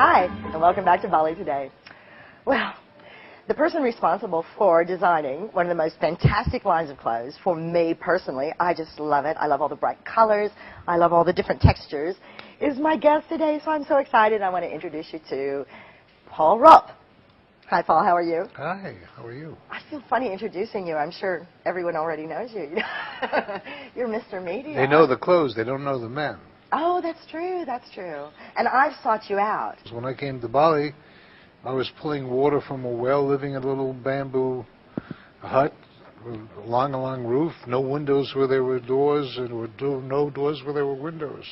Hi, and welcome back to Bali Today. Well, the person responsible for designing one of the most fantastic lines of clothes, for me personally, I just love it. I love all the bright colors. I love all the different textures, is my guest today, so I'm so excited. I want to introduce you to Paul Rupp. Hi, Paul. How are you? Hi. How are you? I feel funny introducing you. I'm sure everyone already knows you. You're Mr. Media. They know the clothes. They don't know the men. Oh, that's true. That's true. And I've sought you out. When I came to Bali, I was pulling water from a well, living in a little bamboo hut with a long roof, no windows where there were doors, and no doors where there were windows.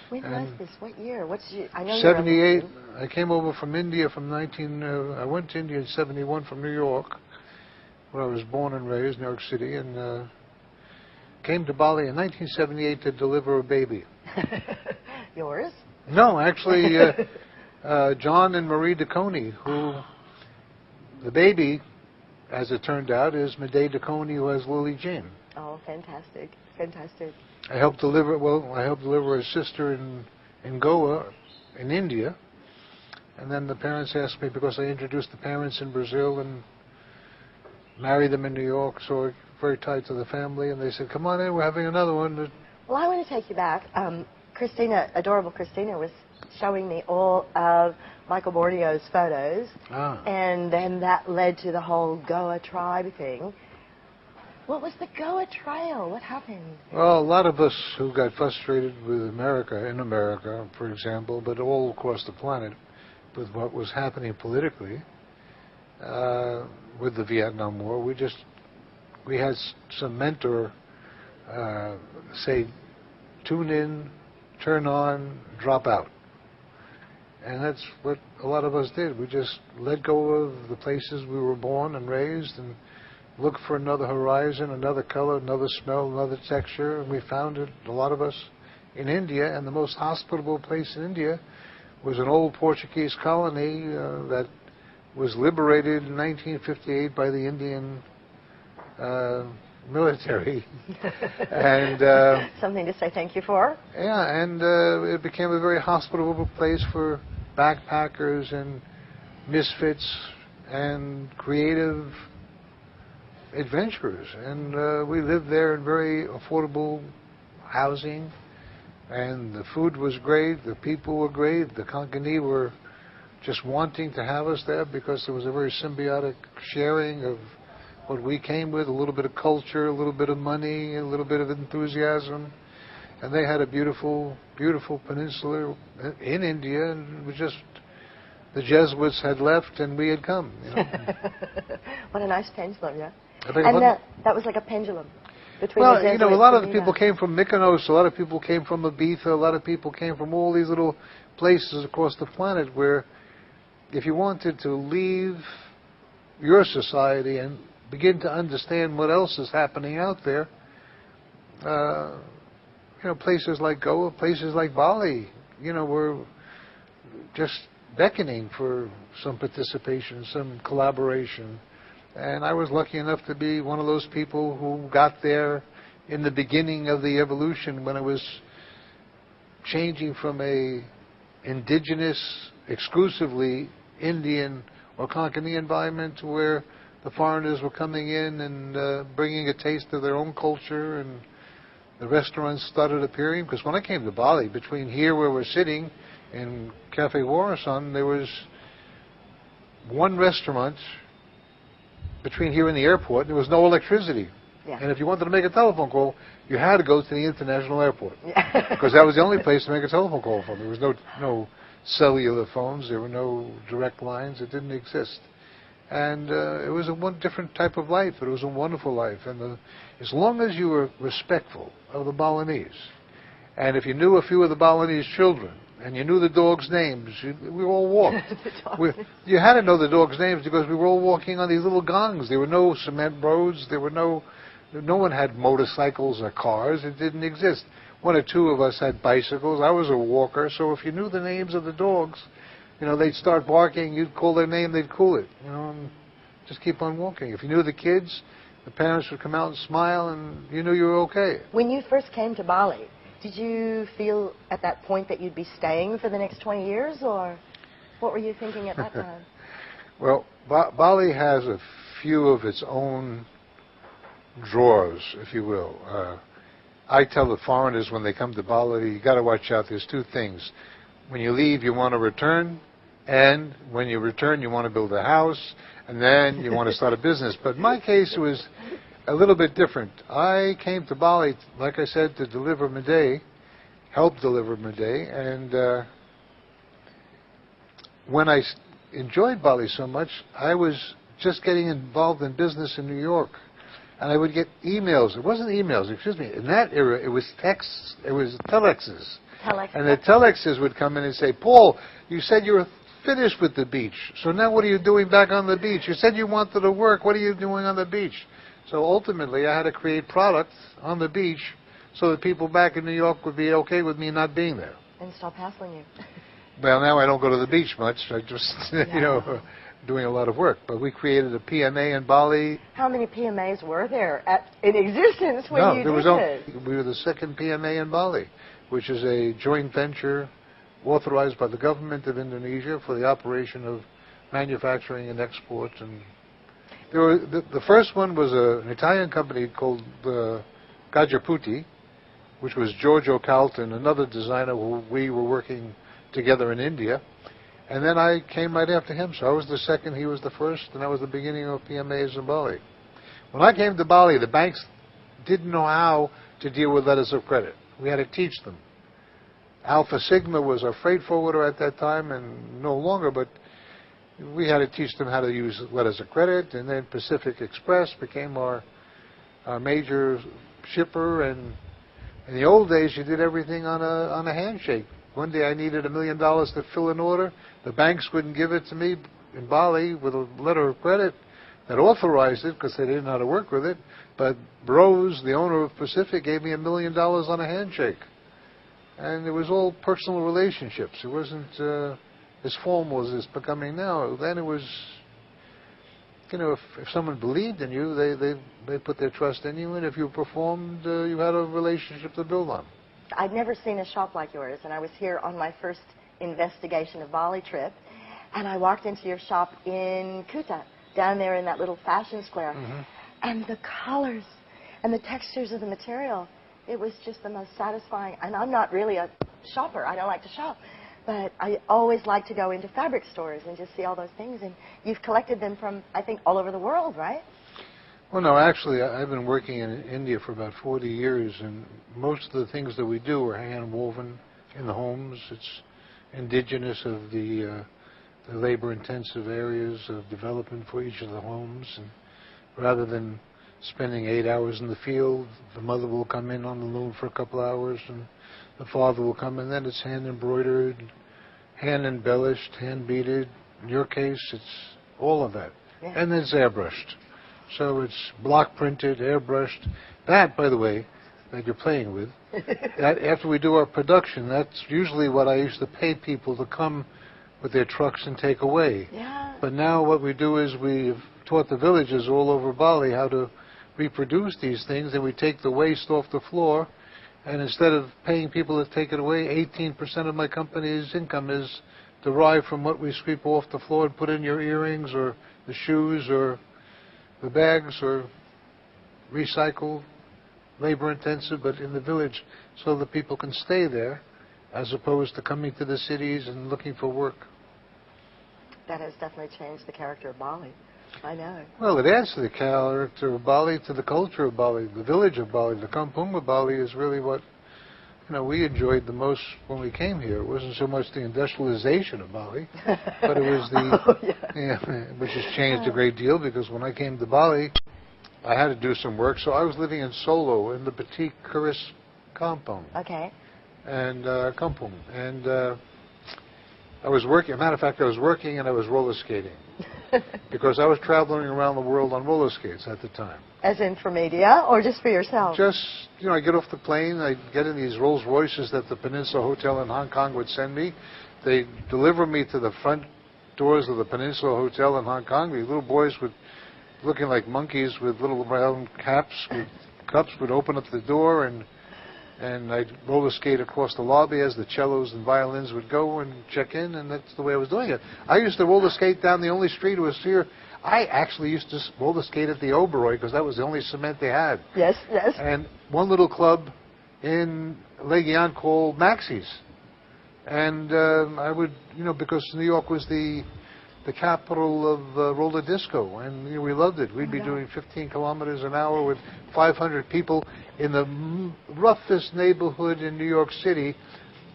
When was this? What year? I know 78. I came over from India from I went to India in 71 from New York, where I was born and raised, New York City, and came to Bali in 1978 to deliver a baby. Yours? No, actually, John and Marie DeConey, who the baby, as it turned out, is Medea DeConey, who has Lily Jean. Oh, fantastic. Fantastic. I helped deliver a sister in Goa, in India, and then the parents asked me, because I introduced the parents in Brazil and married them in New York, so we're very tied to the family, and they said, come on in, we're having another one. Well, I want to take you back. Christina, adorable Christina, was showing me all of Michael Borneo's photos, and then that led to the whole Goa tribe thing. What was the Goa Trail? What happened? Well, a lot of us who got frustrated with America, in America, for example, but all across the planet, with what was happening politically, with the Vietnam War, we had some mentor say, tune in, turn on, drop out. And that's what a lot of us did. We just let go of the places we were born and raised and looked for another horizon, another color, another smell, another texture. And we found it, a lot of us, in India. And the most hospitable place in India was an old Portuguese colony that was liberated in 1958 by the Indian military. And something to say thank you for. Yeah, and it became a very hospitable place for backpackers and misfits and creative adventurers. And we lived there in very affordable housing, and the food was great, the people were great, the Konkani were just wanting to have us there because there was a very symbiotic sharing of what we came with, a little bit of culture, a little bit of money, a little bit of enthusiasm. And they had a beautiful, beautiful peninsula in India, and it was just, the Jesuits had left and we had come. You know. What a nice pendulum, yeah. And that was like a pendulum between the Jesuits. Well, you know, a lot of the people came from Mykonos, a lot of people came from Ibiza, a lot of people came from all these little places across the planet where if you wanted to leave your society and begin to understand what else is happening out there, you know, places like Goa, places like Bali, you know, were just beckoning for some participation, some collaboration. And I was lucky enough to be one of those people who got there in the beginning of the evolution, when it was changing from a indigenous, exclusively Indian or Konkani environment to where the foreigners were coming in and bringing a taste of their own culture, and the restaurants started appearing. Because when I came to Bali, between here where we're sitting in Cafe Warison, there was one restaurant between here and the airport. There was no electricity. Yeah. And if you wanted to make a telephone call, you had to go to the international airport. Yeah. Because that was the only place to make a telephone call from. There was no cellular phones. There were no direct lines. It didn't exist. And it was a different type of life. It was a wonderful life. And as long as you were respectful of the Balinese, and if you knew a few of the Balinese children, and you knew the dogs' names, we all walked. You had to know the dogs' names because we were all walking on these little gongs. There were no cement roads. There were no one had motorcycles or cars. It didn't exist. One or two of us had bicycles. I was a walker. So if you knew the names of the dogs, you know, they'd start barking, you'd call their name, they'd cool it, you know, and just keep on walking. If you knew the kids, the parents would come out and smile, and you knew you were okay. When you first came to Bali, did you feel at that point that you'd be staying for the next 20 years, or? What were you thinking at that time? Well, Bali has a few of its own drawers, if you will. I tell the foreigners when they come to Bali, you got to watch out. There's two things. When you leave, you want to return, and when you return, you want to build a house, and then you want to start a business. But in my case, it was a little bit different. I came to Bali, like I said, to deliver midday, help deliver midday, and when I enjoyed Bali so much, I was just getting involved in business in New York. And I would get emails. It wasn't emails, excuse me. In that era, it was texts. It was telexes. And the telexes would come in and say, Paul, you said you were finished with the beach. So now what are you doing back on the beach? You said you wanted to work. What are you doing on the beach? So ultimately, I had to create products on the beach so that people back in New York would be okay with me not being there. And stop hassling you. Well, now I don't go to the beach much. I just, you know, doing a lot of work. But we created a PMA in Bali. How many PMAs were there in existence when you did this? We were the second PMA in Bali, which is a joint venture authorized by the government of Indonesia for the operation of manufacturing and export. And there were, the first one was an Italian company called Gajaputi, which was Giorgio Calton, another designer who we were working together in India. And then I came right after him, so I was the second, he was the first, and that was the beginning of PMAs in Bali. When I came to Bali, the banks didn't know how to deal with letters of credit. We had to teach them. Alpha Sigma was our freight forwarder at that time, and no longer, but we had to teach them how to use letters of credit, and then Pacific Express became our major shipper, and in the old days, you did everything on a handshake. One day I needed $1 million to fill an order. The banks wouldn't give it to me in Bali with a letter of credit that authorized it because they didn't know how to work with it. But Rose, the owner of Pacific, gave me $1 million on a handshake. And it was all personal relationships. It wasn't as formal as it's becoming now. Then it was, you know, if someone believed in you, they put their trust in you. And if you performed, you had a relationship to build on. I'd never seen a shop like yours, and I was here on my first investigation of Bali trip, and I walked into your shop in Kuta, down there in that little fashion square, and the colors and the textures of the material, it was just the most satisfying. And I'm not really a shopper. I don't like to shop, but I always like to go into fabric stores and just see all those things, and you've collected them from, I think, all over the world, right? Well, no, actually, I've been working in India for about 40 years, and most of the things that we do are hand-woven in the homes. It's indigenous of the labor-intensive areas of development for each of the homes. And rather than spending 8 hours in the field, the mother will come in on the loom for a couple hours, and the father will come in. Then it's hand-embroidered, hand-embellished, hand-beaded. In your case, it's all of that. Yeah. And then it's airbrushed. So it's block printed, airbrushed. That, by the way, that you're playing with, that after we do our production, that's usually what I used to pay people to come with their trucks and take away. Yeah. But now what we do is we've taught the villages all over Bali how to reproduce these things, and we take the waste off the floor, and instead of paying people to take it away, 18% of my company's income is derived from what we sweep off the floor and put in your earrings or the shoes or the bags, or recycled, labor-intensive, but in the village, so that people can stay there, as opposed to coming to the cities and looking for work. That has definitely changed the character of Bali. I know. Well, it adds to the character of Bali, to the culture of Bali, the village of Bali. The kampung of Bali is really what, you know, we enjoyed the most when we came here. It wasn't so much the industrialization of Bali, but it was the, which has changed a great deal, because when I came to Bali, I had to do some work. So I was living in Solo in the Batik Kuris compound. Okay. And kampung. And I was working, as a matter of fact, I was working and I was roller skating. Because I was traveling around the world on roller skates at the time. As in for media, or just for yourself? Just, you know, I get off the plane, I get in these Rolls Royces that the Peninsula Hotel in Hong Kong would send me. They deliver me to the front doors of the Peninsula Hotel in Hong Kong. These little boys with, looking like monkeys with little round caps, with cups, would open up the door, and And I'd roller skate across the lobby as the cellos and violins would go and check in, and that's the way I was doing it. I used to roller skate down the only street was here. I actually used to roller skate at the Oberoi because that was the only cement they had. Yes, yes. And one little club in Legion called Maxie's. And I would, you know, because New York was the capital of roller disco, and you know, we loved it. We'd be doing 15 kilometers an hour with 500 people in the roughest neighborhood in New York City.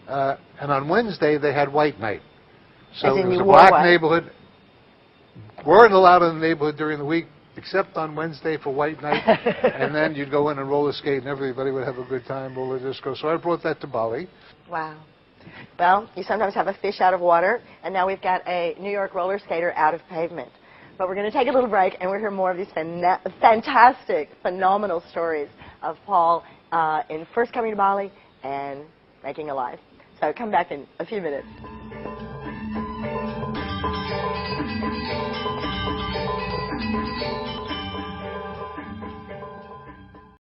And on Wednesday, they had white night. So it was a black neighborhood. Weren't allowed in the neighborhood during the week, except on Wednesday for white night. And then you'd go in and roller skate, and everybody would have a good time, roller disco. So I brought that to Bali. Wow. Well, you sometimes have a fish out of water, and now we've got a New York roller skater out of pavement. But we're going to take a little break, and we'll hear more of these fantastic, phenomenal stories of Paul in first coming to Bali and making a life. So come back in a few minutes.